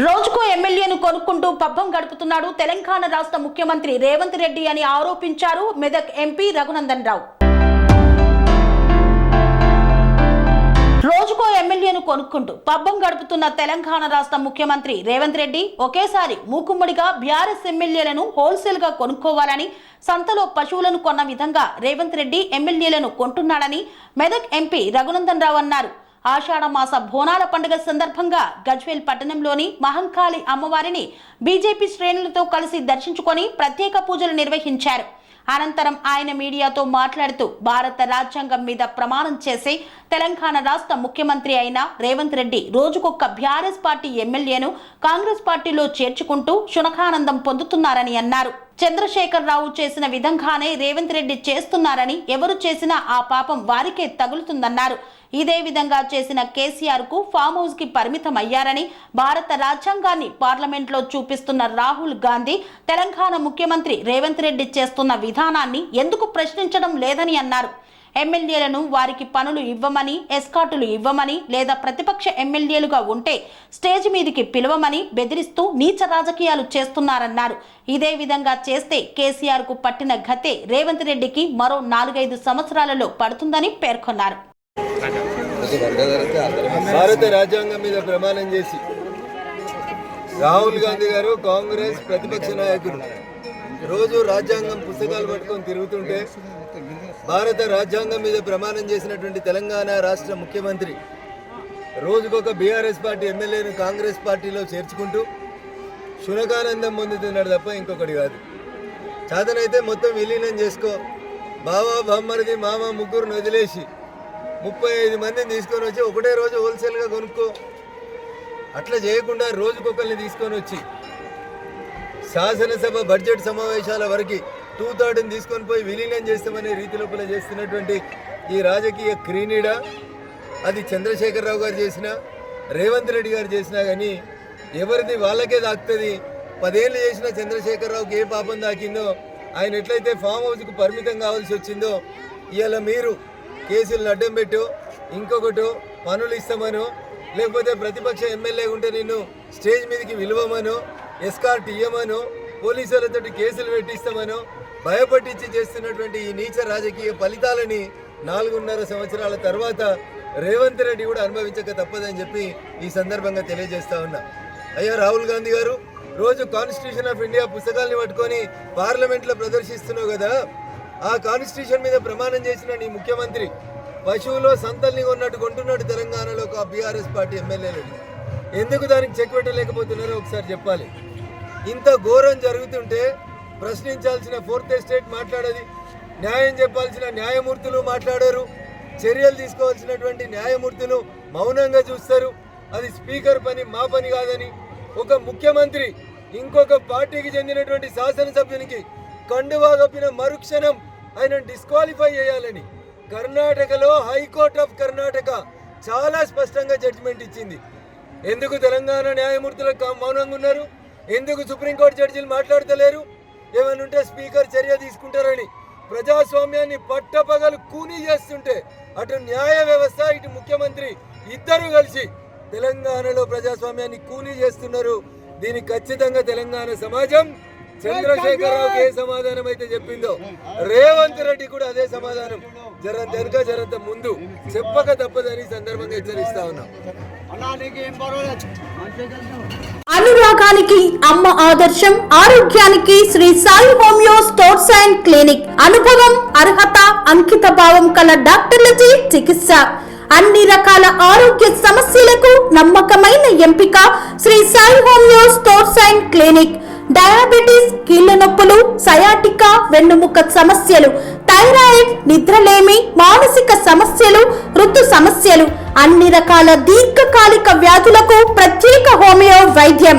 రోజుకో ఎమ్మెల్యేను కొనుక్కుంటూ పబ్బం గడుపుతున్నాడు తెలంగాణ రాష్ట్ర ముఖ్యమంత్రి రేవంత్ రెడ్డి అని ఆరోపించారు మెదక్ ఎంపీ రఘునందన్ రావు. రోజుకో ఎమ్మెల్యేను కొనుక్కుంటూ పబ్బం గడుపుతున్న తెలంగాణ రాష్ట్ర ముఖ్యమంత్రి రేవంత్ రెడ్డి ఒకేసారి మూకుమ్మడిగా బీఆర్ఎస్ ఎమ్మెల్యేలను హోల్సేల్ గా కొనుక్కోవాలని, సంతలో పశువులను కొన్న విధంగా రేవంత్ రెడ్డి ఎమ్మెల్యేలను కొంటున్నాడని మెదక్ ఎంపీ రఘునందన్ రావు అన్నారు. ఆషాఢ మాస బోనాల పండుగ సందర్భంగా గజ్వేల్ పట్టణంలోని మహంకాళి అమ్మవారిని బీజేపీ శ్రేణులతో కలిసి దర్శించుకొని ప్రత్యేక పూజలు నిర్వహించారు. అనంతరం ఆయన మీడియాతో మాట్లాడుతూ భారత రాజ్యాంగం మీద ప్రమాణం చేసి తెలంగాణ రాష్ట్ర ముఖ్యమంత్రి అయిన రేవంత్ రెడ్డి రోజుకొక్క బీఆర్ఎస్ పార్టీ ఎమ్మెల్యేను కాంగ్రెస్ పార్టీలో చేర్చుకుంటూ శునకానందం పొందుతున్నారని అన్నారు. చంద్రశేఖర్ రావు చేసిన విధంగానే రేవంత్ రెడ్డి చేస్తున్నారని, ఎవరు చేసినా ఆ పాపం వారికే తగులుతుందన్నారు. ఇదే విధంగా చేసిన కేసీఆర్ కు ఫామ్ హౌస్ కి పరిమితం అయ్యారని, భారత రాజ్యాంగాన్ని పార్లమెంట్ లో చూపిస్తున్న రాహుల్ గాంధీ తెలంగాణ ముఖ్యమంత్రి రేవంత్ రెడ్డి చేస్తున్న విధానాన్ని ఎందుకు ప్రశ్నించడం లేదని అన్నారు. ఎమ్మెల్యేలను వారికి పనులు ఇవ్వమని, ఎస్కాటులు ఇవ్వమని, లేదా ప్రతిపక్ష ఎమ్మెల్యేలుగా ఉంటే స్టేజ్ మీదికి పిలవమని బెదిరిస్తూ నీచ రాజకీయాలు చేస్తున్నారన్నారు. ఇదే విధంగా చేస్తే కేసీఆర్ కు పట్టిన గతే రేవంత్ రెడ్డికి మరో 4-5 సంవత్సరాలలో పడుతుందని పేర్కొన్నారు. భారత రాజ్యాంగం మీద ప్రమాణం చేసి రాహుల్ గాంధీ గారు కాంగ్రెస్ ప్రతిపక్ష నాయకులు రోజు రాజ్యాంగం పుస్తకాలు పట్టుకొని తిరుగుతుంటే, భారత రాజ్యాంగం మీద ప్రమాణం చేసినటువంటి తెలంగాణ రాష్ట్ర ముఖ్యమంత్రి రోజుకొక బీఆర్ఎస్ పార్టీ ఎమ్మెల్యేను కాంగ్రెస్ పార్టీలో చేర్చుకుంటూ శునకానందం పొందుతున్నాడు తప్ప ఇంకొకటి కాదు. చాతనైతే మొత్తం విలీనం చేసుకో, బావ బామ్మరిది మామ ముగ్గురుని వదిలేసి 35 మందిని తీసుకొని వచ్చి ఒకటే రోజు హోల్సేల్గా కొనుక్కో. అట్లా చేయకుండా రోజుకొకరిని తీసుకొని వచ్చి శాసనసభ బడ్జెట్ సమావేశాల వరకు 2/3 తీసుకొని పోయి విలీనం చేస్తామనే రీతి లోపల చేస్తున్నటువంటి ఈ రాజకీయ క్రీనీడ అది చంద్రశేఖర్ రావు గారు చేసినా, రేవంత్ రెడ్డి గారు చేసినా కానీ ఎవరిది వాళ్ళకే దాక్కుతుంది. 10 ఏళ్ళు చేసిన చంద్రశేఖర్ రావుకి ఏ పాపం దాకిందో, ఆయన ఎట్లయితే ఫామ్ హౌస్కు పరిమితం కావాల్సి వచ్చిందో, ఇవాళ మీరు కేసులను అడ్డం పెట్టు, ఇంకొకటో పనులు ఇస్తామనో, లేకపోతే ప్రతిపక్ష ఎమ్మెల్యే ఉంటే నిన్ను స్టేజ్ మీదకి విలువమనో, ఎస్కార్ట్ ఇయ్యమనో, పోలీసులతో కేసులు పెట్టిస్తామనో భయపట్టించి చేస్తున్నటువంటి ఈ నీచ రాజకీయ ఫలితాలని 4.5 సంవత్సరాల తర్వాత రేవంత్ రెడ్డి కూడా అనుభవించక తప్పదని చెప్పి ఈ సందర్భంగా తెలియజేస్తా ఉన్నా. అయ్యా రాహుల్ గాంధీ గారు, రోజు కాన్స్టిట్యూషన్ ఆఫ్ ఇండియా పుస్తకాల్ని పట్టుకొని పార్లమెంట్లో ప్రదర్శిస్తున్నావు కదా, ఆ కాన్స్టిట్యూషన్ మీద ప్రమాణం చేసిన నీ ముఖ్యమంత్రి పశువులో సంతల్ని కొన్నట్టు కొంటున్నాడు తెలంగాణలో ఒక బీఆర్ఎస్ పార్టీ ఎమ్మెల్యేలని. ఎందుకు దానికి చెక్ పెట్టలేకపోతున్నారో ఒకసారి చెప్పాలి. ఇంత ఘోరం జరుగుతుంటే ప్రశ్నించాల్సిన 4th ఎస్టేట్ మాట్లాడేది, న్యాయం చెప్పాల్సిన న్యాయమూర్తులు మాట్లాడారు, చర్యలు తీసుకోవాల్సినటువంటి న్యాయమూర్తులు మౌనంగా చూస్తారు. అది స్పీకర్ పని, మా పని కాదని ఒక ముఖ్యమంత్రి ఇంకొక పార్టీకి చెందినటువంటి శాసనసభ్యునికి కండువా కప్పిన మరుక్షణం ఆయన డిస్క్వాలిఫై చేయాలని కర్ణాటకలో హైకోర్ట్ ఆఫ్ కర్ణాటక చాలా స్పష్టంగా జడ్జిమెంట్ ఇచ్చింది. ఎందుకు తెలంగాణ న్యాయమూర్తులకు మౌనంగా ఉన్నారు? ఎందుకు సుప్రీంకోర్టు జడ్జీలు మాట్లాడతలేరు? ఏమనుంటే స్పీకర్ చర్య తీసుకుంటారని ప్రజాస్వామ్యాన్ని పట్టపగలు కూనీ చేస్తుంటే అటు న్యాయ వ్యవస్థ, ఇటు ముఖ్యమంత్రి ఇద్దరు కలిసి తెలంగాణలో ప్రజాస్వామ్యాన్ని కూనీ చేస్తున్నారు. దీనికి ఖచ్చితంగా తెలంగాణ సమాజం చంద్రశేఖరరావుకి ఏ సమాధానం అయితే చెప్పిందో రేవంత్ రెడ్డి కూడా అదే సమాధానం జరంత వెనుక జరంత ముందు చెప్పక తప్పదని సందర్భంగా హెచ్చరిస్తా ఉన్నాం. అనురాగానికి అమ్మ ఆదర్శం, ఆరోగ్యానికి Shri Sai homeo stores and clinic. అనుభవం, అర్హత, అంకిత భావం కల డాక్టర్లచే చికిత్స. అన్ని రకాల ఆరోగ్య సమస్యలకు నమ్మకమైన ఎంపిక Shri Sai homeo stores and clinic. Diabetes, కీళ్ల నొప్పులు, సయాటికా, వెన్నుముక్క సమస్యలు, థైరాయిడ్, నిద్రలేమి, మానసిక సమస్యలు, ఋతు సమస్యలు, అన్ని రకాల దీర్ఘకాలిక వ్యాధులకు ప్రత్యేక హోమియో వైద్యం.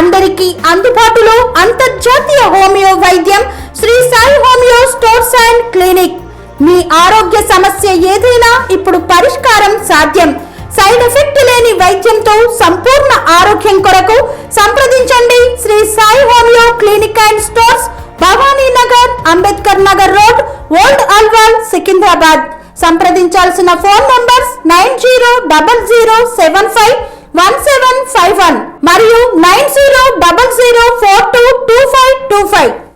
అందరికీ అందుబాటులో అంతర్జాతీయ హోమియో వైద్యం Shri Sai homeo stores and clinic. మీ ఆరోగ్య సమస్య ఏదైనా ఇప్పుడు పరిష్కారం సాధ్యం. సైడ్ ఎఫెక్ట్ లేని వైద్యంతో సంపూర్ణ ఆరోగ్యం కొరకు సంప్రదించండి Shri Sai homeo clinic and stores, Bhavani Nagar, Ambedkar Nagar road, old Alwal, Secunderabad. సంప్రదించాల్సిన ఫోన్ నంబర్స్ 9000751751 మరియు 040